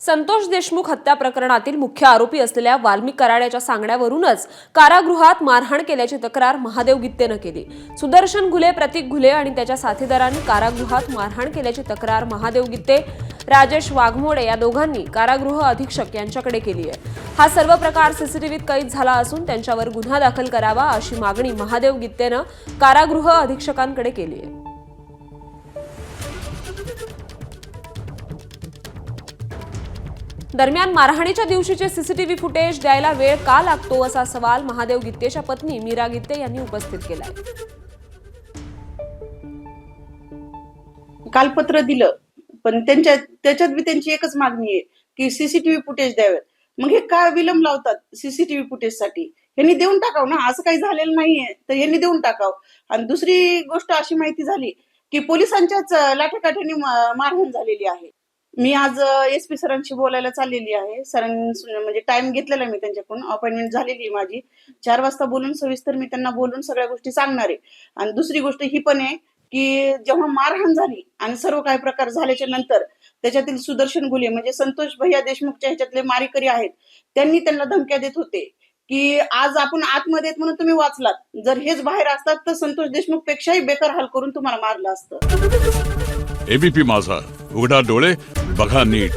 संतोष देशमुख हत्या प्रकरणातील मुख्य आरोपी असलेल्या वाल्मिक कराड्याच्या सांगण्यावरूनच कारागृहात मारहाण केल्याची तक्रार महादेव गित्तेनं केली। सुदर्शन घुले, प्रतीक घुले आणि त्याच्या साथीदारांनी कारागृहात मारहाण केल्याची तक्रार महादेव गित्ते, राजेश वाघमोडे या दोघांनी कारागृह अधीक्षक यांच्याकडे केली आहे। हा सर्व प्रकार सीसीटीव्हीत कैद झाला असून त्यांच्यावर गुन्हा दाखल करावा अशी मागणी महादेव गित्तेनं कारागृह अधीक्षकांकडे केली आहे। दरम्यान मारहाणीच्या दिवशीचे सीसीटीव्ही फुटेज द्यायला वेळ का लागतो असा सवाल महादेव गित्तेच्या पत्नी मीरा गित्ते यांनी उपस्थित केलाय। काल पत्र दिलं पण त्याच्यात बी त्यांची एकच मागणी आहे की सीसीटीव्ही फुटेज द्यावेत। मग हे का विलंब लावतात सीसीटीव्ही फुटेजसाठी? यांनी देऊन टाकाव ना, असं काही झालेलं नाहीये तर यांनी देऊन टाकाव। आणि दुसरी गोष्ट अशी माहिती झाली की पोलिसांच्याच लाठीकाठीने मारहाण झालेली आहे। मी आज SP सरांशी बोलायला चाललेली आहे। सरांनी म्हणजे टाइम घेतलेला मी त्यांच्याकडून, अपॉइंटमेंट झालेली माझी। 4 वाजता बोलून सविस्तर मी त्यांना बोलून सगळ्या गोष्टी सांगणार आहे। आणि दुसरी गोष्ट ही पण आहे की जेव्हा मारहाण झाली आणि सर्व काही प्रकार झाल्याच्या नंतर त्याच्यातील सुदर्शन घुले म्हणजे संतोष भैया देशमुखच्या ह्याच्यातले मारेकरी आहेत, त्यांनी त्यांना धमक्या देत होते की आज आपण आतमध्ये म्हणून तुम्ही वाचलात, जर हेच बाहेर असतात तर संतोष देशमुख पेक्षाही बेकार हाल करून तुम्हाला मारलं असतं। ABP माझा, उघडा डोळे बघा नीट।